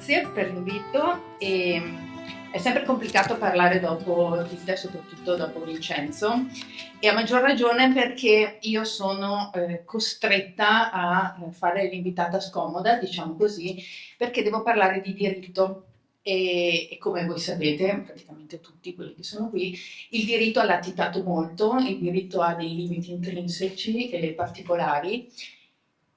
grazie per l'invito. È sempre complicato parlare dopo Tilda, soprattutto dopo Vincenzo, e a maggior ragione perché io sono costretta a fare l'invitata scomoda, diciamo così, perché devo parlare di diritto. E come voi sapete, praticamente tutti quelli che sono qui, il diritto ha latitato molto, il diritto ha dei limiti intrinseci e particolari,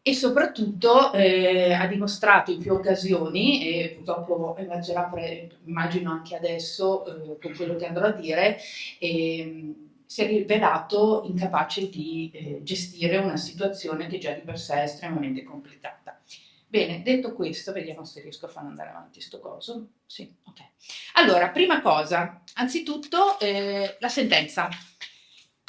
e soprattutto ha dimostrato in più occasioni, e purtroppo emergerà, immagino anche adesso, con quello che andrò a dire, si è rivelato incapace di gestire una situazione che già di per sé è estremamente complicata. Bene, detto questo, vediamo se riesco a far andare avanti sto coso. Sì, ok. Allora, prima cosa, anzitutto la sentenza.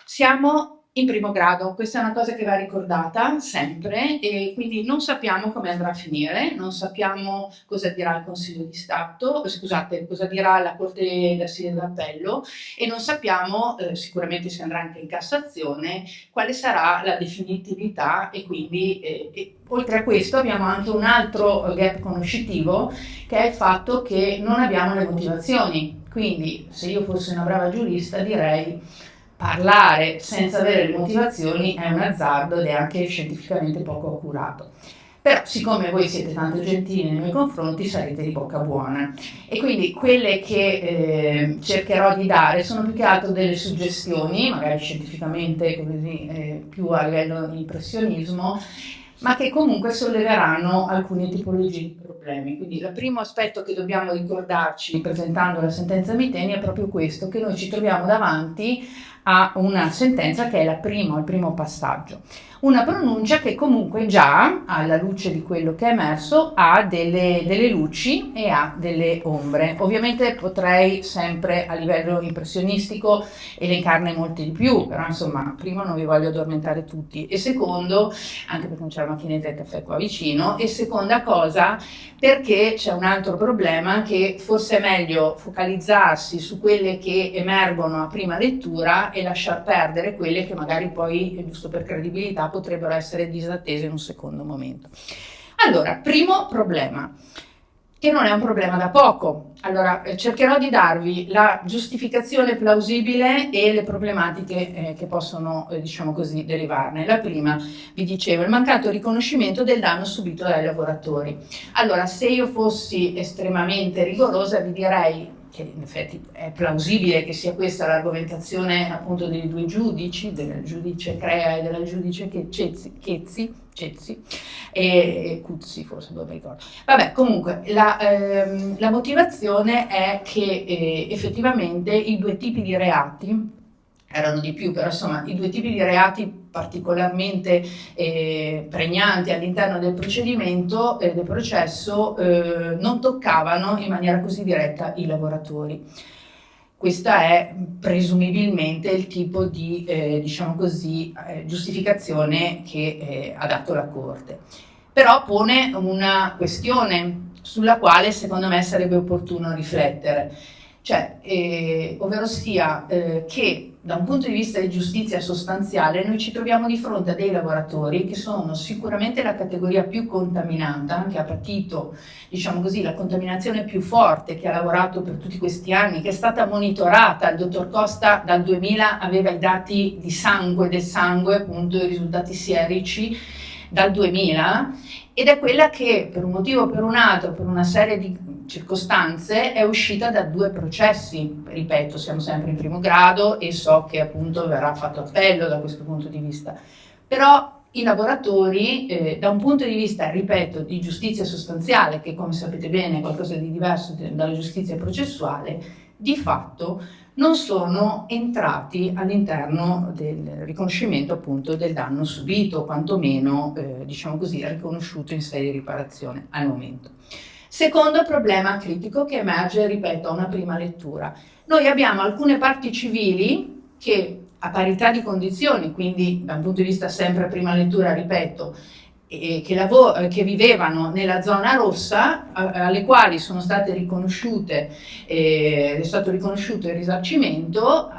Siamo in primo grado, questa è una cosa che va ricordata sempre, e quindi non sappiamo come andrà a finire, non sappiamo cosa dirà il Consiglio di Stato, scusate, cosa dirà la Corte d'Assise d'Appello, e non sappiamo, sicuramente si andrà anche in Cassazione, quale sarà la definitività, e quindi oltre a questo abbiamo anche un altro gap conoscitivo, che è il fatto che non abbiamo le motivazioni. Quindi se io fossi una brava giurista direi: parlare senza avere le motivazioni è un azzardo ed è anche scientificamente poco accurato. Però siccome voi siete tanto gentili nei miei confronti, sarete di bocca buona, e quindi quelle che cercherò di dare sono più che altro delle suggestioni, magari scientificamente così, più a livello di impressionismo, ma che comunque solleveranno alcune tipologie di problemi. Quindi il primo aspetto che dobbiamo ricordarci presentando la sentenza Miteni è proprio questo, che noi ci troviamo davanti a una sentenza che è il primo passaggio. Una pronuncia che comunque già, alla luce di quello che è emerso, ha delle luci e ha delle ombre. Ovviamente potrei sempre a livello impressionistico elencarne molti di più, però insomma, primo non vi voglio addormentare tutti, e secondo, anche perché non c'è la macchinetta del caffè qua vicino, e seconda cosa, perché c'è un altro problema, che forse è meglio focalizzarsi su quelle che emergono a prima lettura e lasciar perdere quelle che magari poi, giusto per credibilità, potrebbero essere disattese in un secondo momento. Allora, primo problema, che non è un problema da poco. Allora, cercherò di darvi la giustificazione plausibile e le problematiche che possono, diciamo così, derivarne. La prima, vi dicevo, il mancato riconoscimento del danno subito dai lavoratori. Allora, se io fossi estremamente rigorosa, vi direi che in effetti è plausibile che sia questa l'argomentazione appunto dei due giudici, del giudice Crea e della giudice Cezzi e Cuzzi, forse non mi ricordo. Vabbè, comunque la motivazione è che effettivamente i due tipi di reati, erano di più, però insomma i due tipi di reati particolarmente pregnanti all'interno del procedimento, del processo, non toccavano in maniera così diretta i lavoratori. Questa è presumibilmente il tipo di, diciamo così, giustificazione che ha dato la Corte. Però pone una questione sulla quale secondo me sarebbe opportuno riflettere, cioè, ovvero sia che da un punto di vista di giustizia sostanziale noi ci troviamo di fronte a dei lavoratori che sono sicuramente la categoria più contaminata, che ha patito, diciamo così, la contaminazione più forte, che ha lavorato per tutti questi anni, che è stata monitorata. Il dottor Costa dal 2000 aveva i dati di sangue, del sangue, appunto i risultati sierici dal 2000, ed è quella che per un motivo o per un altro, per una serie di circostanze, è uscita da 2 processi. Ripeto, siamo sempre in primo grado e so che appunto verrà fatto appello da questo punto di vista, però i lavoratori, da un punto di vista, ripeto, di giustizia sostanziale, che come sapete bene è qualcosa di diverso dalla giustizia processuale, di fatto non sono entrati all'interno del riconoscimento appunto del danno subito, quantomeno diciamo così, riconosciuto in sede di riparazione al momento. Secondo problema critico che emerge, ripeto, a una prima lettura. Noi abbiamo alcune parti civili che a parità di condizioni, quindi da un punto di vista sempre a prima lettura, ripeto, che vivevano nella zona rossa, alle quali sono state riconosciute, è stato riconosciuto il risarcimento,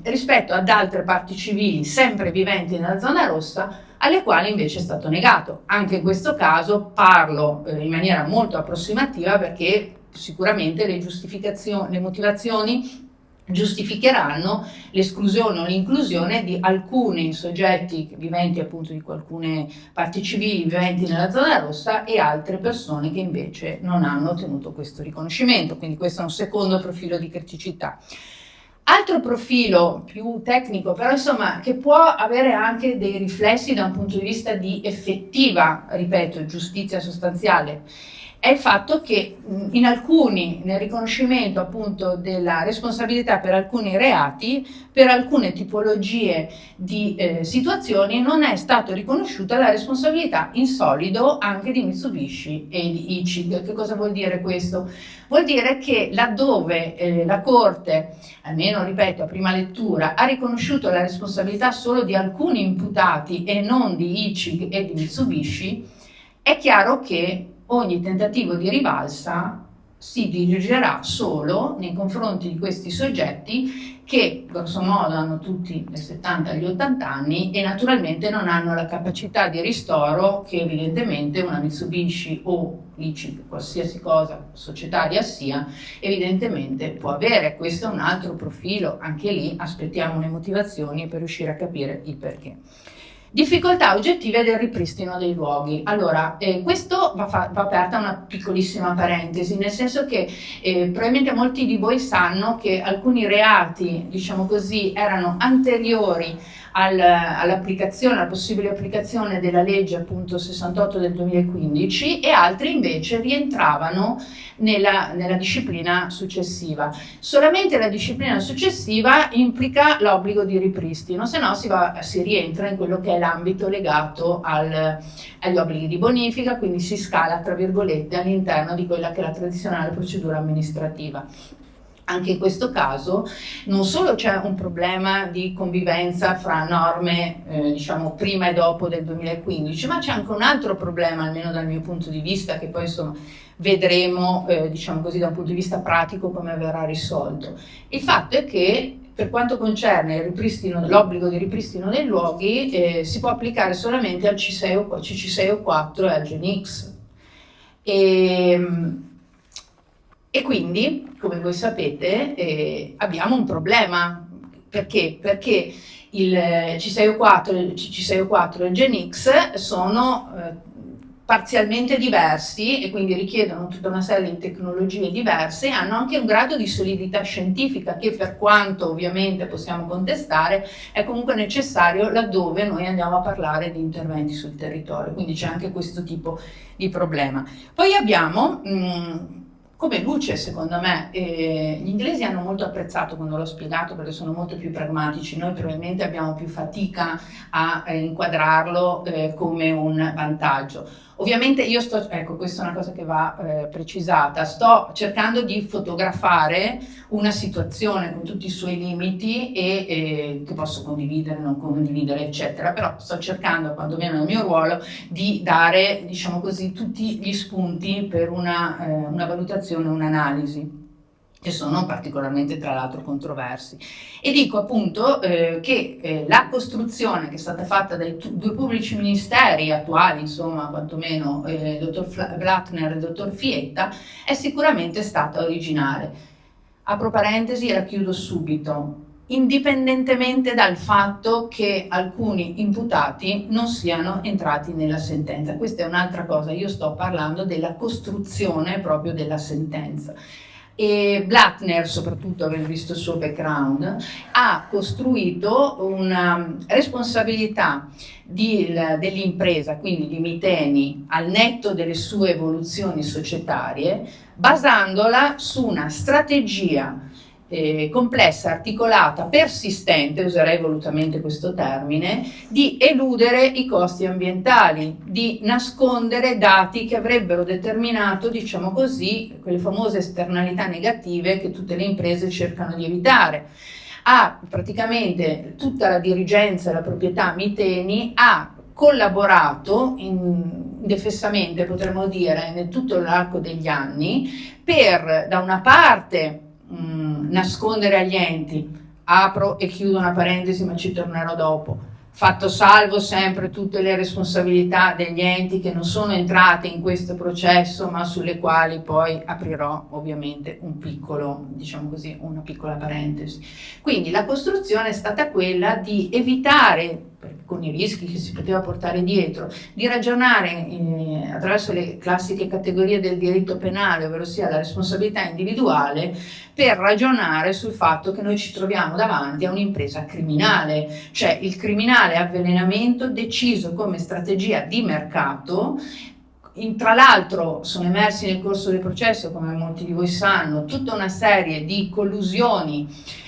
rispetto ad altre parti civili sempre viventi nella zona rossa, alle quali invece è stato negato. Anche in questo caso parlo in maniera molto approssimativa, perché sicuramente le motivazioni giustificheranno l'esclusione o l'inclusione di alcuni soggetti viventi appunto di alcune parti civili viventi nella zona rossa e altre persone che invece non hanno ottenuto questo riconoscimento. Quindi questo è un secondo profilo di criticità. Altro profilo più tecnico, però insomma, che può avere anche dei riflessi da un punto di vista di effettiva, ripeto, giustizia sostanziale, è il fatto che nel riconoscimento appunto della responsabilità per alcuni reati, per alcune tipologie di situazioni, non è stato riconosciuta la responsabilità in solido anche di Mitsubishi e di ICIG. Che cosa vuol dire questo? Vuol dire che laddove la Corte, almeno ripeto a prima lettura, ha riconosciuto la responsabilità solo di alcuni imputati e non di ICIG e di Mitsubishi, è chiaro che ogni tentativo di rivalsa si dirigerà solo nei confronti di questi soggetti che grosso modo hanno tutti dai 70 agli 80 anni e naturalmente non hanno la capacità di ristoro che evidentemente una Mitsubishi o l'ICIG, qualsiasi cosa societaria sia, evidentemente può avere. Questo è un altro profilo, anche lì aspettiamo le motivazioni per riuscire a capire il perché. Difficoltà oggettive del ripristino dei luoghi. Allora, questo va aperta una piccolissima parentesi, nel senso che probabilmente molti di voi sanno che alcuni reati, diciamo così, erano anteriori all'applicazione, alla possibile applicazione della legge appunto 68 del 2015 e altri invece rientravano nella disciplina successiva. Solamente la disciplina successiva implica l'obbligo di ripristino, se no si rientra in quello che è l'ambito legato agli obblighi di bonifica, quindi si scala tra virgolette all'interno di quella che è la tradizionale procedura amministrativa. Anche in questo caso non solo c'è un problema di convivenza fra norme diciamo prima e dopo del 2015, ma c'è anche un altro problema, almeno dal mio punto di vista, che poi insomma vedremo diciamo così da un punto di vista pratico come verrà risolto. Il fatto è che per quanto concerne l'obbligo di ripristino dei luoghi si può applicare solamente al CC604 e al GENIX. E quindi, come voi sapete, abbiamo un problema. Perché? Perché il C604 e il GENIX sono parzialmente diversi e quindi richiedono tutta una serie di tecnologie diverse e hanno anche un grado di solidità scientifica che, per quanto ovviamente possiamo contestare, è comunque necessario laddove noi andiamo a parlare di interventi sul territorio. Quindi c'è anche questo tipo di problema. Poi abbiamo come luce, secondo me, gli inglesi hanno molto apprezzato quando l'ho spiegato perché sono molto più pragmatici, noi probabilmente abbiamo più fatica a inquadrarlo come un vantaggio. Ovviamente ecco, questa è una cosa che va precisata, sto cercando di fotografare una situazione con tutti i suoi limiti e che posso condividere, non condividere, eccetera, però sto cercando, quantomeno nel mio ruolo, di dare, diciamo così, tutti gli spunti per una valutazione, un'analisi, che sono particolarmente tra l'altro controversi. E dico appunto che la costruzione che è stata fatta dai due pubblici ministeri attuali, insomma quantomeno il dottor Blattner e il dottor Fietta, è sicuramente stata originale. Apro parentesi e la chiudo subito. Indipendentemente dal fatto che alcuni imputati non siano entrati nella sentenza. Questa è un'altra cosa, io sto parlando della costruzione proprio della sentenza. E Blattner, soprattutto avendo visto il suo background, ha costruito una responsabilità dell'impresa, quindi di Miteni, al netto delle sue evoluzioni societarie, basandola su una strategia complessa, articolata, persistente, userei volutamente questo termine, di eludere i costi ambientali, di nascondere dati che avrebbero determinato, diciamo così, quelle famose esternalità negative che tutte le imprese cercano di evitare. Praticamente tutta la dirigenza e la proprietà Miteni ha collaborato indefessamente, potremmo dire, in tutto l'arco degli anni per, da una parte, nascondere agli enti, apro e chiudo una parentesi ma ci tornerò dopo, fatto salvo sempre tutte le responsabilità degli enti che non sono entrate in questo processo, ma sulle quali poi aprirò ovviamente un piccolo, diciamo così, una piccola parentesi. Quindi la costruzione è stata quella di evitare, con i rischi che si poteva portare dietro, di ragionare attraverso le classiche categorie del diritto penale, ovvero sia la responsabilità individuale, per ragionare sul fatto che noi ci troviamo davanti a un'impresa criminale, cioè il criminale avvelenamento deciso come strategia di mercato. Tra l'altro sono emersi nel corso del processo, come molti di voi sanno, tutta una serie di collusioni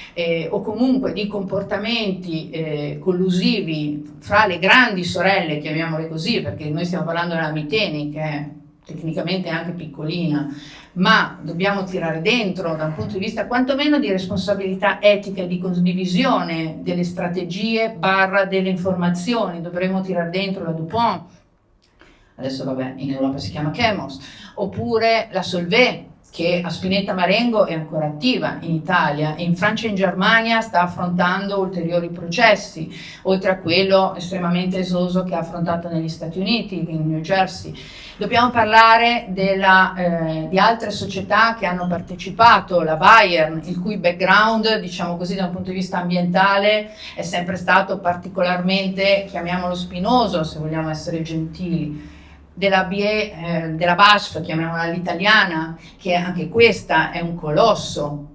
o comunque di comportamenti collusivi fra le grandi sorelle, chiamiamole così, perché noi stiamo parlando della Miteni, che è tecnicamente anche piccolina, ma dobbiamo tirare dentro da un punto di vista quantomeno di responsabilità etica e di condivisione delle strategie barra delle informazioni. Dovremmo tirare dentro la DuPont, adesso vabbè in Europa si chiama Chemos, oppure la Solvay, che a Spinetta Marengo è ancora attiva in Italia e in Francia e in Germania sta affrontando ulteriori processi, oltre a quello estremamente esoso che ha affrontato negli Stati Uniti, in New Jersey. Dobbiamo parlare di altre società che hanno partecipato, la Bayern, il cui background, diciamo così, da un punto di vista ambientale è sempre stato particolarmente, chiamiamolo spinoso, se vogliamo essere gentili, della BASF, chiamiamola all'italiana, che anche questa è un colosso,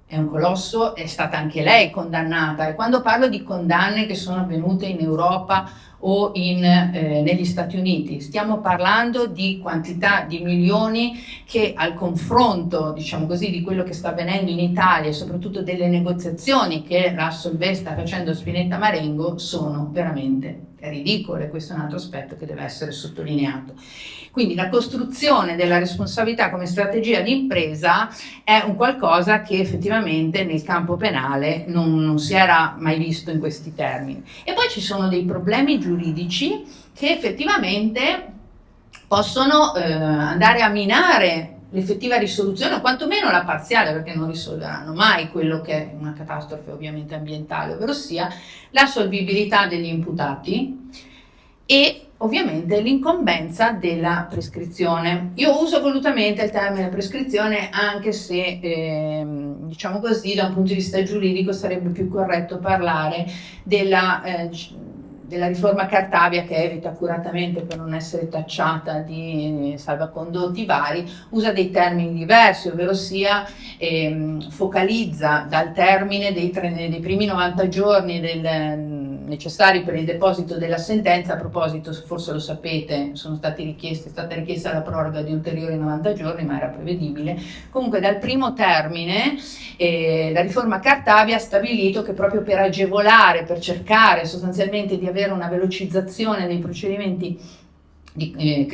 è stata anche lei condannata. E quando parlo di condanne che sono avvenute in Europa o negli Stati Uniti, stiamo parlando di quantità di milioni che, al confronto, diciamo così, di quello che sta avvenendo in Italia e soprattutto delle negoziazioni che la Solvay sta facendo a Spinetta Marengo, sono veramente ridicole. Questo è un altro aspetto che deve essere sottolineato. Quindi la costruzione della responsabilità come strategia di impresa è un qualcosa che effettivamente nel campo penale non si era mai visto in questi termini. E poi ci sono dei problemi giuridici che effettivamente possono andare a minare l'effettiva risoluzione, o quantomeno la parziale, perché non risolveranno mai quello che è una catastrofe ovviamente ambientale, ovvero sia la solvibilità degli imputati e ovviamente l'incombenza della prescrizione. Io uso volutamente il termine prescrizione, anche se diciamo così, da un punto di vista giuridico sarebbe più corretto parlare della riforma Cartabia, che evita accuratamente, per non essere tacciata di salvacondotti vari, usa dei termini diversi, ovvero sia focalizza dal termine dei primi 90 giorni necessari per il deposito della sentenza. A proposito, forse lo sapete, è stata richiesta la proroga di ulteriori 90 giorni, ma era prevedibile. Comunque dal primo termine la riforma Cartabia ha stabilito che proprio per agevolare, per cercare sostanzialmente di avere una velocizzazione dei procedimenti di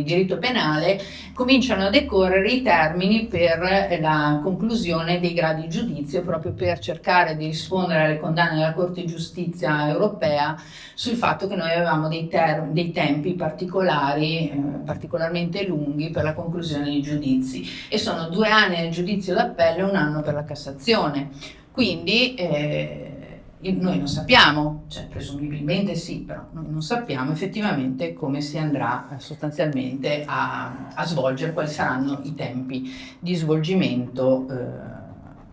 diritto penale, cominciano a decorrere i termini per la conclusione dei gradi di giudizio, proprio per cercare di rispondere alle condanne della Corte di Giustizia europea sul fatto che noi avevamo dei tempi particolari, particolarmente lunghi per la conclusione dei giudizi, e sono 2 anni nel giudizio d'appello e 1 anno per la Cassazione. Quindi noi non sappiamo, cioè presumibilmente sì, però noi non sappiamo effettivamente come si andrà sostanzialmente a svolgere, quali saranno i tempi di svolgimento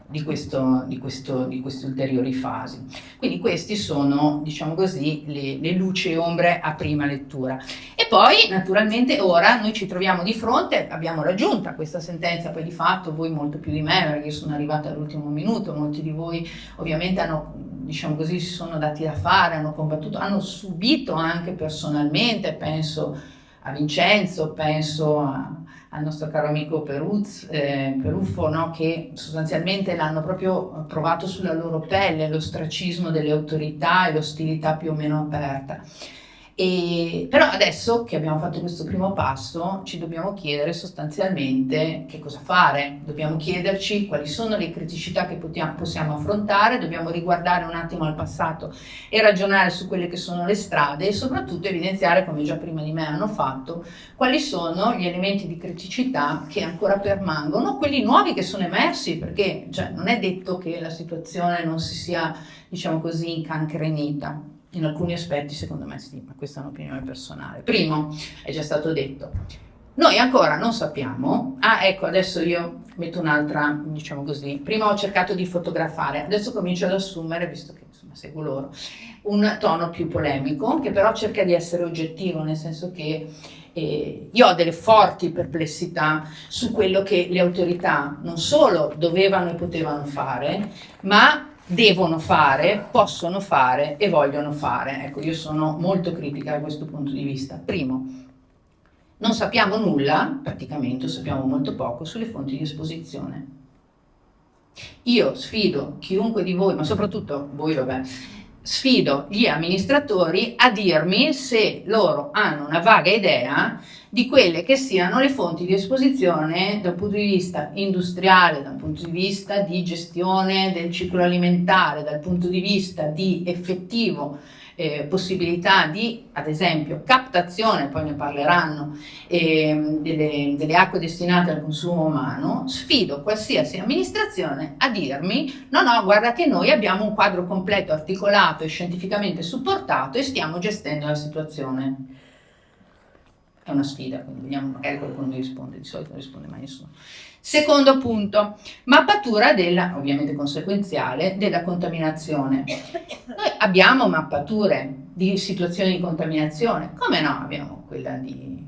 di queste ulteriori fasi. Quindi questi sono, diciamo così, le luci e ombre a prima lettura. E poi naturalmente ora noi ci troviamo di fronte, abbiamo raggiunta questa sentenza, poi di fatto voi molto più di me, perché io sono arrivata all'ultimo minuto, molti di voi ovviamente hanno, diciamo così, si sono dati da fare, hanno combattuto, hanno subito anche personalmente, penso a Vincenzo, penso al nostro caro amico Peruffo, no? Che sostanzialmente l'hanno proprio provato sulla loro pelle, l'ostracismo delle autorità e l'ostilità più o meno aperta. Però adesso che abbiamo fatto questo primo passo ci dobbiamo chiedere sostanzialmente che cosa fare, dobbiamo chiederci quali sono le criticità che possiamo affrontare, dobbiamo riguardare un attimo al passato e ragionare su quelle che sono le strade e soprattutto evidenziare, come già prima di me hanno fatto, quali sono gli elementi di criticità che ancora permangono, quelli nuovi che sono emersi, perché non è detto che la situazione non si sia, diciamo così, incancrenita. In alcuni aspetti secondo me sì, ma questa è un'opinione personale. Primo, è già stato detto, noi ancora non sappiamo, ecco adesso io metto un'altra, diciamo così, prima ho cercato di fotografare, adesso comincio ad assumere, visto che insomma seguo loro, un tono più polemico, che però cerca di essere oggettivo, nel senso che io ho delle forti perplessità su quello che le autorità non solo dovevano e potevano fare, ma devono fare, possono fare e vogliono fare. Ecco, io sono molto critica da questo punto di vista. Primo, non sappiamo nulla, praticamente sappiamo molto poco, sulle fonti di esposizione. Io sfido chiunque di voi, ma soprattutto voi, vabbè, sfido gli amministratori a dirmi se loro hanno una vaga idea di quelle che siano le fonti di esposizione dal punto di vista industriale, dal punto di vista di gestione del ciclo alimentare, dal punto di vista di effettivo possibilità di, ad esempio, captazione, poi ne parleranno, delle acque destinate al consumo umano. Sfido qualsiasi amministrazione a dirmi no, guarda che noi abbiamo un quadro completo, articolato e scientificamente supportato e stiamo gestendo la situazione. È una sfida, quindi vediamo, magari qualcuno mi risponde, di solito non risponde mai nessuno. Secondo punto, mappatura della, ovviamente conseguenziale, della contaminazione. Noi abbiamo mappature di situazioni di contaminazione, come no? Abbiamo quella di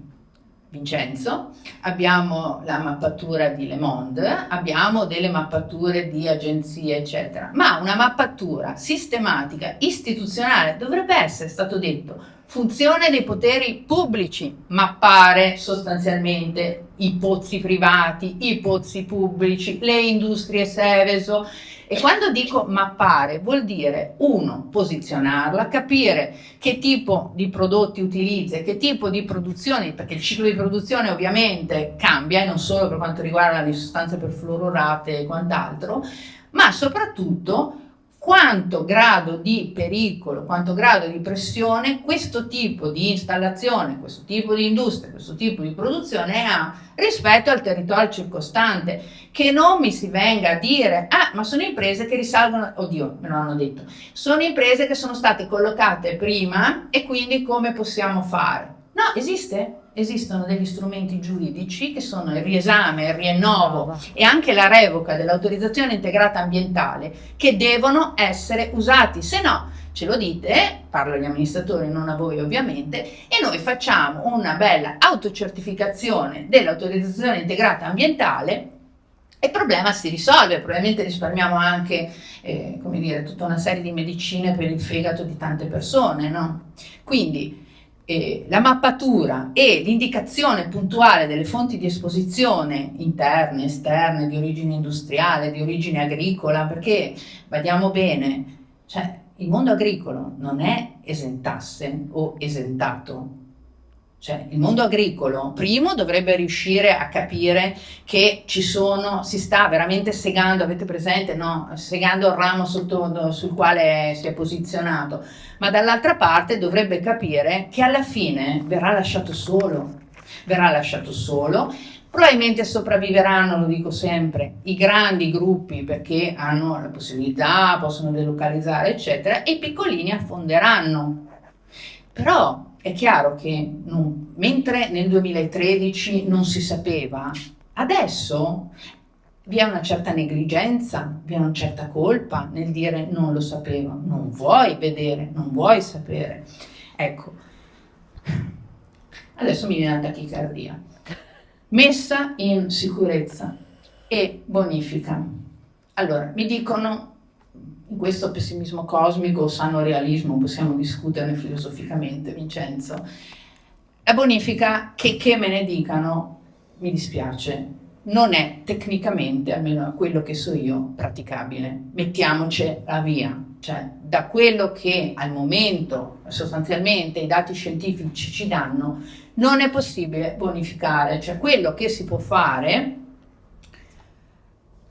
Vincenzo, abbiamo la mappatura di Le Monde, abbiamo delle mappature di agenzie, eccetera, ma una mappatura sistematica, istituzionale, dovrebbe essere, stato detto, funzione dei poteri pubblici, mappare sostanzialmente i pozzi privati, i pozzi pubblici, le industrie Seveso. E quando dico mappare vuol dire, uno, posizionarla, capire che tipo di prodotti utilizza, che tipo di produzione, perché il ciclo di produzione ovviamente cambia, e non solo per quanto riguarda le sostanze perfluorate e quant'altro, ma soprattutto quanto grado di pericolo, quanto grado di pressione questo tipo di installazione, questo tipo di industria, questo tipo di produzione ha rispetto al territorio circostante, che non mi si venga a dire ma sono imprese che risalgono, oddio me lo hanno detto, sono imprese che sono state collocate prima e quindi come possiamo fare? No, esistono degli strumenti giuridici che sono il riesame, il rinnovo e anche la revoca dell'autorizzazione integrata ambientale che devono essere usati, se no ce lo dite, parlo agli amministratori, non a voi ovviamente, e noi facciamo una bella autocertificazione dell'autorizzazione integrata ambientale e il problema si risolve, probabilmente risparmiamo anche come dire, tutta una serie di medicine per il fegato di tante persone, no? Quindi la mappatura e l'indicazione puntuale delle fonti di esposizione interne, esterne, di origine industriale, di origine agricola, perché badiamo bene, cioè il mondo agricolo non è esentasse o esentato. Cioè, il mondo agricolo, primo, dovrebbe riuscire a capire che si sta veramente segando, avete presente, no? Segando il ramo sul quale si è posizionato, ma dall'altra parte dovrebbe capire che alla fine verrà lasciato solo, probabilmente sopravviveranno, lo dico sempre, i grandi gruppi perché hanno la possibilità, possono delocalizzare, eccetera, e i piccolini affonderanno. Però è chiaro che mentre nel 2013 non si sapeva, adesso vi è una certa negligenza, vi è una certa colpa nel dire non lo sapevo, non vuoi vedere, non vuoi sapere. Ecco, adesso mi viene la tachicardia. Messa in sicurezza e bonifica. Allora, mi dicono, in questo pessimismo cosmico o sano realismo, possiamo discuterne filosoficamente, Vincenzo, la bonifica, che me ne dicano, mi dispiace, non è tecnicamente, almeno a quello che so io, praticabile. Mettiamocela via. Cioè, da quello che al momento sostanzialmente i dati scientifici ci danno, non è possibile bonificare. Cioè, quello che si può fare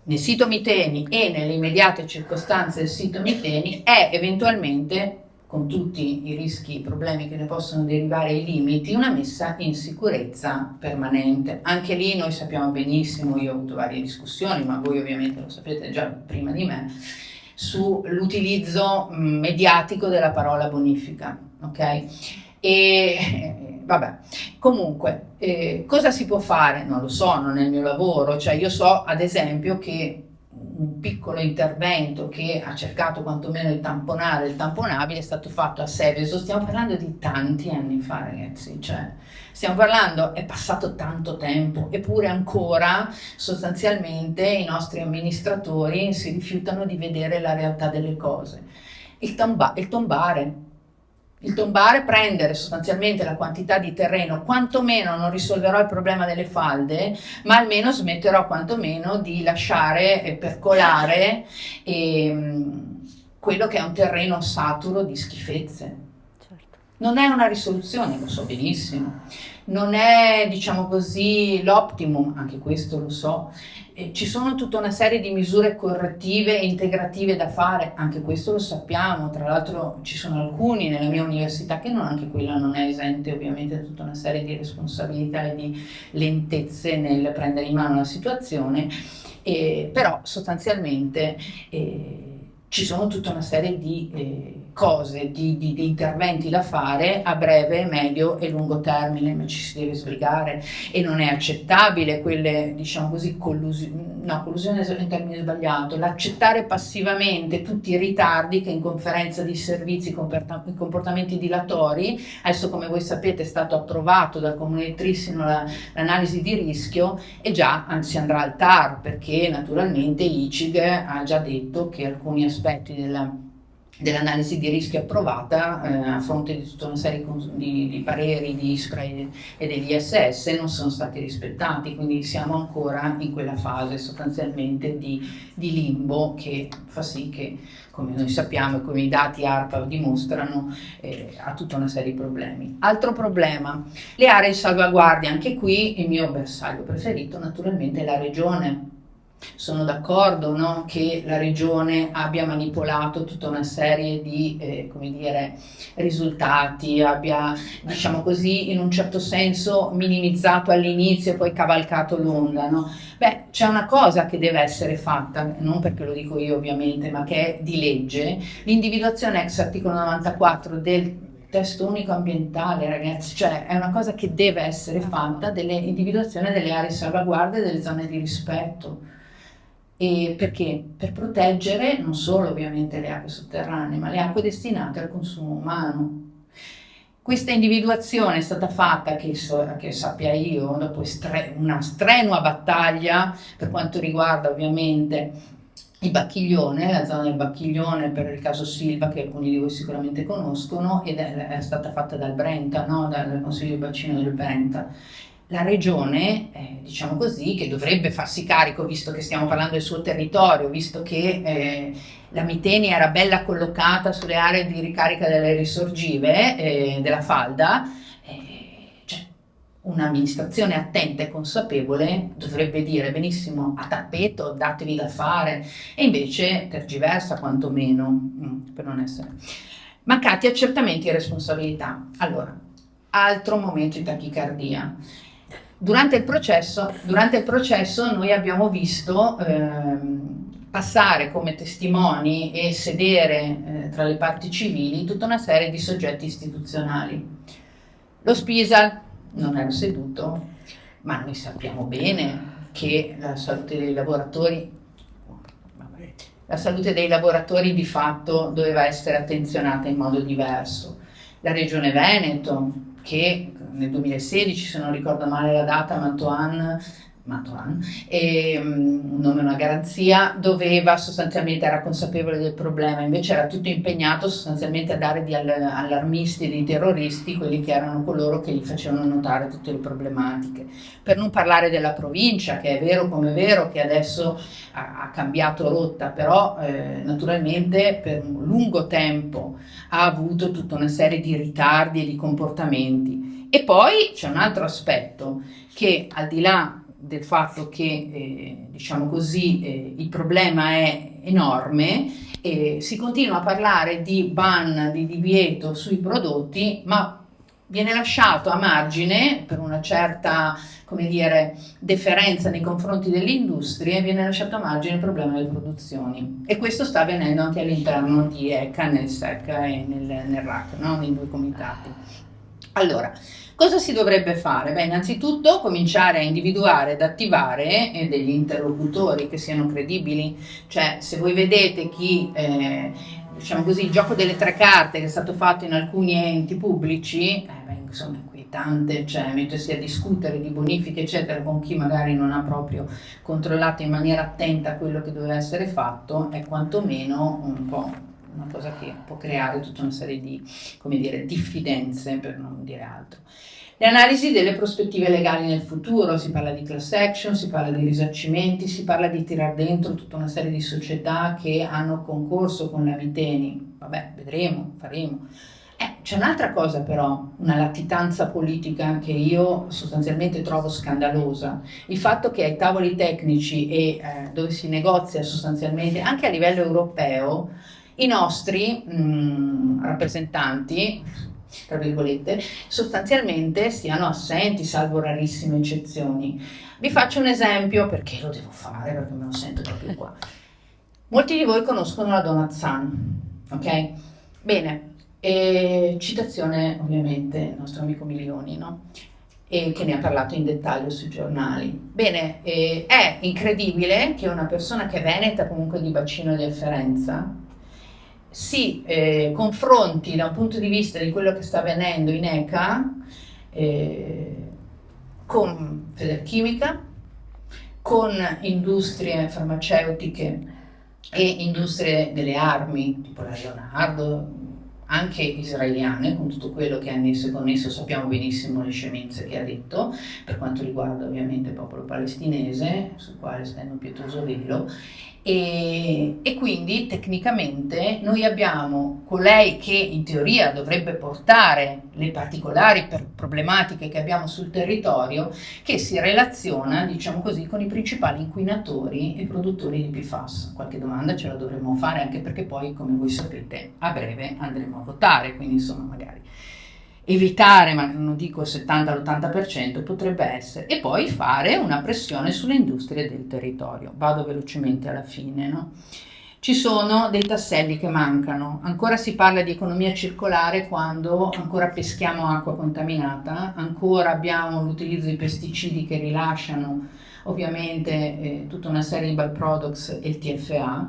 nel sito Miteni e nelle immediate circostanze del sito Miteni è eventualmente, con tutti i rischi, i problemi che ne possono derivare, i limiti, una messa in sicurezza permanente. Anche lì noi sappiamo benissimo, io ho avuto varie discussioni, ma voi ovviamente lo sapete già prima di me, sull'utilizzo mediatico della parola bonifica, ok? E vabbè, comunque, cosa si può fare? Non lo so, non è il mio lavoro, cioè io so ad esempio che un piccolo intervento che ha cercato quantomeno di tamponare il tamponabile è stato fatto a Seveso. Stiamo parlando di tanti anni fa, ragazzi, cioè stiamo parlando, è passato tanto tempo, eppure ancora sostanzialmente i nostri amministratori si rifiutano di vedere la realtà delle cose. Il tombare, prendere sostanzialmente la quantità di terreno, quantomeno non risolverò il problema delle falde, ma almeno smetterò quantomeno di lasciare percolare quello che è un terreno saturo di schifezze. Non è una risoluzione, lo so benissimo, non è, diciamo così, l'optimum, anche questo lo so. Ci sono tutta una serie di misure correttive e integrative da fare, anche questo lo sappiamo. Tra l'altro ci sono alcuni nella mia università che anche quella non è esente ovviamente da tutta una serie di responsabilità e di lentezze nel prendere in mano la situazione, però sostanzialmente ci sono tutta una serie di cose, di interventi da fare a breve, medio e lungo termine, ma ci si deve sbrigare, e non è accettabile quelle, diciamo così, collusione è un termine sbagliato, l'accettare passivamente tutti i ritardi che in conferenza di servizi, comportamenti dilatori, adesso come voi sapete è stato approvato dal Comune di Trissino l'analisi di rischio, e già si andrà al TAR, perché naturalmente ICIG ha già detto che alcuni aspetti dell'analisi di rischio approvata a fronte di tutta una serie di pareri di ISPRA e dell'ISS non sono stati rispettati, quindi siamo ancora in quella fase sostanzialmente di limbo, che fa sì che, come noi sappiamo e come i dati ARPA dimostrano, ha tutta una serie di problemi. Altro problema, le aree di salvaguardia. Anche qui il mio bersaglio preferito naturalmente è la regione. Sono d'accordo, no, che la regione abbia manipolato tutta una serie di come dire, risultati, abbia, diciamo così, in un certo senso minimizzato all'inizio e poi cavalcato l'onda, no? Beh, c'è una cosa che deve essere fatta, non perché lo dico io ovviamente, ma che è di legge: l'individuazione ex articolo 94 del testo unico ambientale, ragazzi, cioè è una cosa che deve essere fatta, dell'individuazione delle aree di salvaguardia e delle zone di rispetto. E perché? Per proteggere non solo ovviamente le acque sotterranee, ma le acque destinate al consumo umano. Questa individuazione è stata fatta, che sappia io, dopo una strenua battaglia per quanto riguarda ovviamente il Bacchiglione, la zona del Bacchiglione per il caso Silva, che alcuni di voi sicuramente conoscono, ed è stata fatta dal Brenta, no? Dal Consiglio di Bacino del Brenta. La regione, diciamo così, che dovrebbe farsi carico, visto che stiamo parlando del suo territorio, visto che la Miteni era bella collocata sulle aree di ricarica delle risorgive della falda, cioè un'amministrazione attenta e consapevole dovrebbe dire: benissimo, a tappeto, datevi da fare, e invece tergiversa quantomeno, per non essere... Mancati accertamenti e responsabilità. Allora, altro momento di tachicardia. Durante il processo noi abbiamo visto passare come testimoni e sedere tra le parti civili tutta una serie di soggetti istituzionali. Lo Spisal non era seduto, ma noi sappiamo bene che la salute dei lavoratori di fatto doveva essere attenzionata in modo diverso. La Regione Veneto, che nel 2016, se non ricordo male la data, Mantoan, un nome e una garanzia, era consapevole del problema, invece era tutto impegnato sostanzialmente a dare di allarmisti e di terroristi, quelli che erano coloro che gli facevano notare tutte le problematiche. Per non parlare della provincia, che è vero come è vero che adesso ha cambiato rotta, però naturalmente per un lungo tempo ha avuto tutta una serie di ritardi e di comportamenti. E poi c'è un altro aspetto, che al di là del fatto che diciamo così il problema è enorme, si continua a parlare di ban, di divieto sui prodotti, ma viene lasciato a margine per una certa, come dire, deferenza nei confronti delle industrie, viene lasciato a margine il problema delle produzioni. E questo sta avvenendo anche all'interno di ECA, nel SEC e nel RAC, no? Nei due comitati. Allora, cosa si dovrebbe fare? Beh, innanzitutto cominciare a individuare ed attivare degli interlocutori che siano credibili, cioè se voi vedete chi, diciamo così, il gioco delle tre carte che è stato fatto in alcuni enti pubblici, beh, insomma è inquietante, cioè mettersi a discutere di bonifiche eccetera con chi magari non ha proprio controllato in maniera attenta quello che doveva essere fatto, è quantomeno un po' una cosa che può creare tutta una serie di, come dire, diffidenze, per non dire altro. Le analisi delle prospettive legali nel futuro, si parla di class action, si parla di risarcimenti, si parla di tirar dentro tutta una serie di società che hanno concorso con la Miteni, vabbè, vedremo, faremo. C'è un'altra cosa però, una latitanza politica che io sostanzialmente trovo scandalosa, il fatto che ai tavoli tecnici e dove si negozia sostanzialmente anche a livello europeo, i nostri rappresentanti, tra virgolette, sostanzialmente siano assenti, salvo rarissime eccezioni. Vi faccio un esempio, perché lo devo fare, perché me lo sento proprio qua. Molti di voi conoscono la Donut Sun, ok? Bene, citazione ovviamente il nostro amico Milioni, no? E che ne ha parlato in dettaglio sui giornali. Bene, è incredibile che una persona che è veneta, comunque di bacino di afferenza, si confronti da un punto di vista di quello che sta avvenendo in ECA con Federchimica, con industrie farmaceutiche e industrie delle armi, tipo la Leonardo, anche israeliane, con tutto quello che è annesso e connesso. Sappiamo benissimo le scemenze che ha detto, per quanto riguarda ovviamente il popolo palestinese, sul quale stende un pietoso velo, e quindi tecnicamente noi abbiamo colei che in teoria dovrebbe portare le particolari problematiche che abbiamo sul territorio, che si relaziona, diciamo così, con i principali inquinatori e produttori di PFAS. Qualche domanda ce la dovremmo fare, anche perché poi, come voi sapete, a breve andremo a votare, quindi insomma magari evitare, ma non dico il 70-80%, potrebbe essere, e poi fare una pressione sulle industrie del territorio. Vado velocemente alla fine, no? Ci sono dei tasselli che mancano, ancora si parla di economia circolare quando ancora peschiamo acqua contaminata, ancora abbiamo l'utilizzo di pesticidi che rilasciano ovviamente tutta una serie di byproducts e il TFA,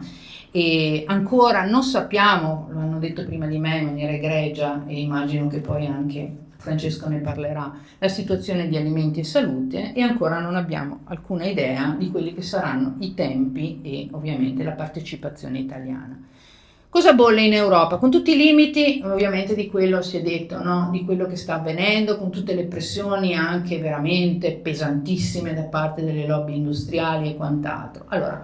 e ancora non sappiamo, lo hanno detto prima di me in maniera egregia e immagino che poi anche Francesco ne parlerà, la situazione di alimenti e salute, e ancora non abbiamo alcuna idea di quelli che saranno i tempi e ovviamente la partecipazione italiana. Cosa bolle in Europa? Con tutti i limiti, ovviamente, di quello si è detto, no? Di quello che sta avvenendo, con tutte le pressioni anche veramente pesantissime da parte delle lobby industriali e quant'altro. Allora,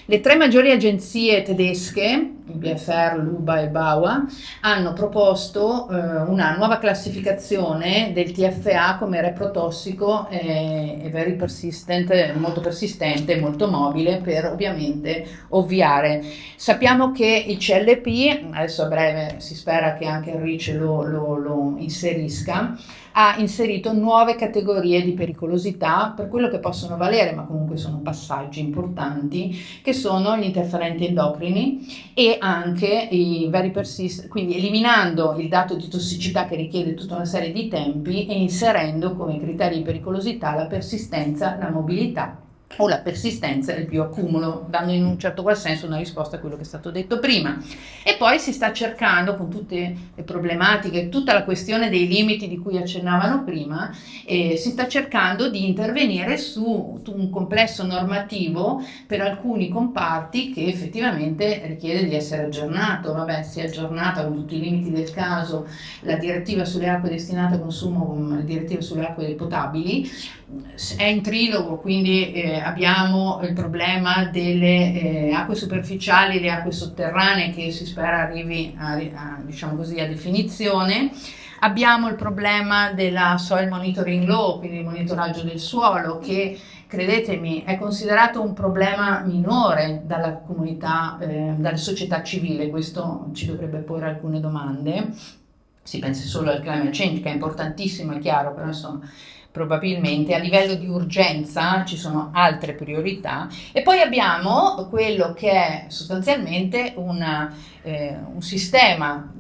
le tre maggiori agenzie tedesche, il BFR, l'UBA e il BAUA, hanno proposto una nuova classificazione del TFA come reprotossico e very persistent, molto persistente, molto mobile, per ovviamente ovviare. Sappiamo che il CLP, adesso a breve si spera che anche il REACH lo inserisca, ha inserito nuove categorie di pericolosità per quello che possono valere, ma comunque sono passaggi importanti, che sono gli interferenti endocrini e anche i very persistent, quindi eliminando il dato di tossicità che richiede tutta una serie di tempi e inserendo come criteri di pericolosità la persistenza, la mobilità o la persistenza e il bioaccumulo, dando in un certo qual senso una risposta a quello che è stato detto prima. E poi si sta cercando, con tutte le problematiche, tutta la questione dei limiti di cui accennavano prima, si sta cercando di intervenire su un complesso normativo per alcuni comparti che effettivamente richiede di essere aggiornato. Vabbè, si è aggiornata con tutti i limiti del caso la direttiva sulle acque destinate a consumo, la direttiva sulle acque potabili, è in trilogo, quindi abbiamo il problema delle acque superficiali e le acque sotterranee, che si spera arrivi diciamo così, a definizione. Abbiamo il problema della Soil Monitoring Law, quindi il monitoraggio del suolo, che credetemi è considerato un problema minore dalla comunità, dalla società civile. Questo ci dovrebbe porre alcune domande. si pensi solo al climate change, che è importantissimo, è chiaro, però insomma probabilmente a livello di urgenza ci sono altre priorità. E poi abbiamo quello che è sostanzialmente un sistema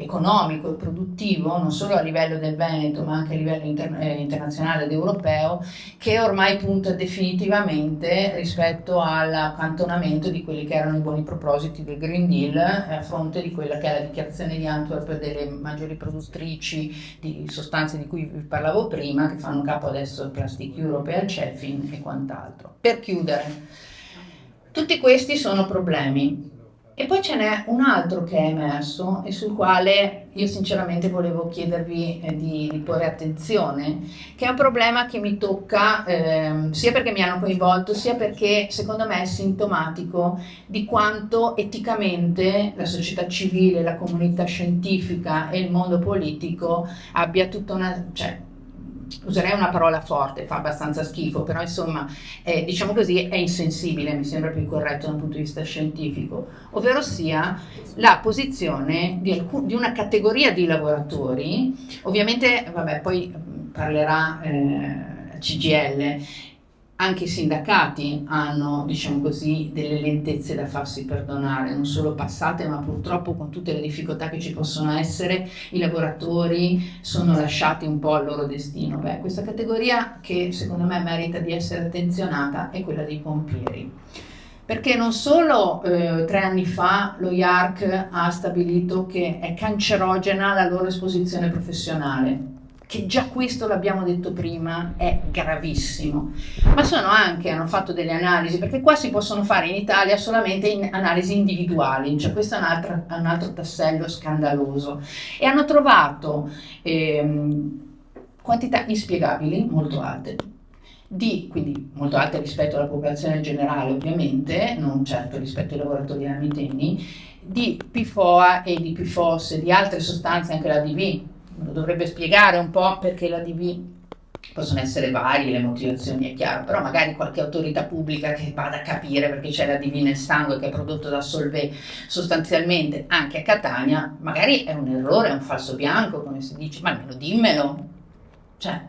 economico e produttivo, non solo a livello del Veneto ma anche a livello internazionale ed europeo, che ormai punta definitivamente rispetto all'accantonamento di quelli che erano i buoni propositi del Green Deal, a fronte di quella che è la dichiarazione di Antwerp delle maggiori produttrici di sostanze di cui vi parlavo prima, che fanno capo adesso al Plastic Europe e al CEFIN e quant'altro. Per chiudere, tutti questi sono problemi. E poi ce n'è un altro che è emerso e sul quale io sinceramente volevo chiedervi di porre attenzione, che è un problema che mi tocca sia perché mi hanno coinvolto, sia perché secondo me è sintomatico di quanto eticamente la società civile, la comunità scientifica e il mondo politico abbia tutta una... userei una parola forte, fa abbastanza schifo, però insomma, diciamo così, è insensibile, mi sembra più corretto dal punto di vista scientifico, ovvero sia la posizione di una categoria di lavoratori, ovviamente, vabbè, poi parlerà CGIL, anche i sindacati hanno, diciamo così, delle lentezze da farsi perdonare, non solo passate, ma purtroppo con tutte le difficoltà che ci possono essere, i lavoratori sono lasciati un po' al loro destino. Beh, questa categoria che secondo me merita di essere attenzionata è quella dei pompieri. Perché non solo 3 anni fa lo IARC ha stabilito che è cancerogena la loro esposizione professionale, che già questo, l'abbiamo detto prima, è gravissimo, ma hanno fatto delle analisi, perché qua si possono fare in Italia solamente analisi individuali, cioè questo è un altro tassello scandaloso, e hanno trovato quantità inspiegabili, molto alte, quindi molto alte rispetto alla popolazione generale ovviamente, non certo rispetto ai lavoratori ermitenni, di PFOA e di PFOS e di altre sostanze, anche la DV. Lo dovrebbe spiegare un po' perché la DV possono essere varie le motivazioni, è chiaro, però magari qualche autorità pubblica che vada a capire perché c'è la DV nel sangue che è prodotto da Solvay sostanzialmente anche a Catania, magari è un errore, è un falso bianco come si dice, ma almeno dimmelo, cioè,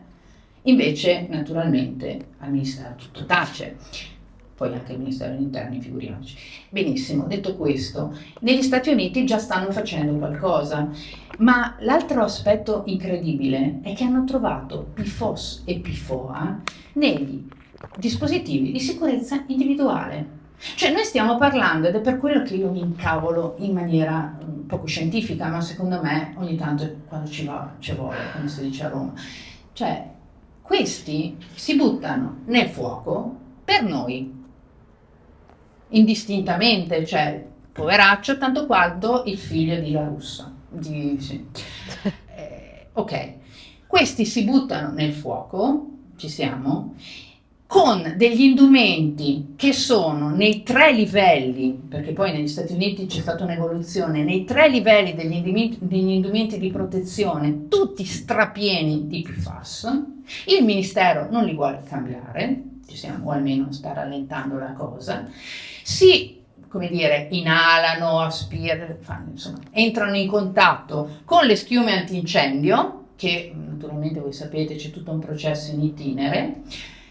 invece naturalmente al Ministero tutto tace, poi anche il Ministero degli Interni, figuriamoci. Benissimo, detto questo, negli Stati Uniti già stanno facendo qualcosa, ma l'altro aspetto incredibile è che hanno trovato PFOS e PFOA negli dispositivi di sicurezza individuale. Cioè noi stiamo parlando, ed è per quello che io mi incavolo in maniera poco scientifica, ma secondo me ogni tanto quando ci vuole, come si dice a Roma, cioè questi si buttano nel fuoco per noi, indistintamente, cioè poveraccio tanto quanto il figlio di La Russa. Sì. Ok, questi si buttano nel fuoco, ci siamo, con degli indumenti che sono nei 3 livelli, perché poi negli Stati Uniti c'è stata un'evoluzione, nei 3 livelli degli indumenti di protezione, tutti strapieni di PFAS. Il Ministero non li vuole cambiare, ci siamo, o almeno sta rallentando la cosa. Come dire, inalano, aspirano, insomma, entrano in contatto con le schiume antincendio, che naturalmente voi sapete c'è tutto un processo in itinere,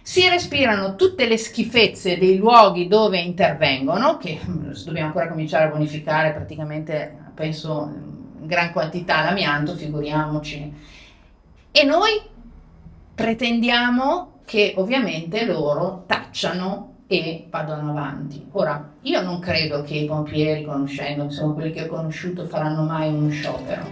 si respirano tutte le schifezze dei luoghi dove intervengono, che dobbiamo ancora cominciare a bonificare praticamente, penso, in gran quantità l'amianto, figuriamoci. E noi pretendiamo che ovviamente loro tacciano e vadano avanti. Ora, io non credo che i pompieri, conoscendo, insomma, quelli che ho conosciuto, faranno mai uno sciopero,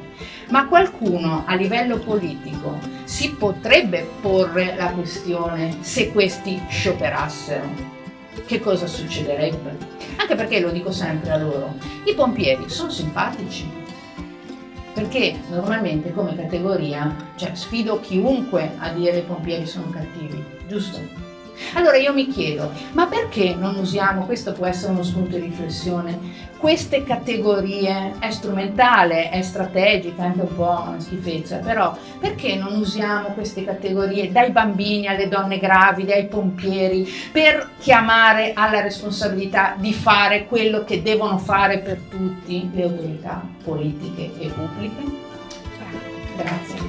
ma qualcuno a livello politico si potrebbe porre la questione: se questi scioperassero, che cosa succederebbe? Anche perché, lo dico sempre a loro, i pompieri sono simpatici, perché normalmente come categoria, cioè, sfido chiunque a dire che i pompieri sono cattivi, giusto? Allora io mi chiedo, ma perché non usiamo, questo può essere uno spunto di riflessione, queste categorie, è strumentale, è strategica, anche un po' una schifezza, però perché non usiamo queste categorie, dai bambini alle donne gravide, ai pompieri, per chiamare alla responsabilità di fare quello che devono fare per tutti le autorità politiche e pubbliche? Grazie.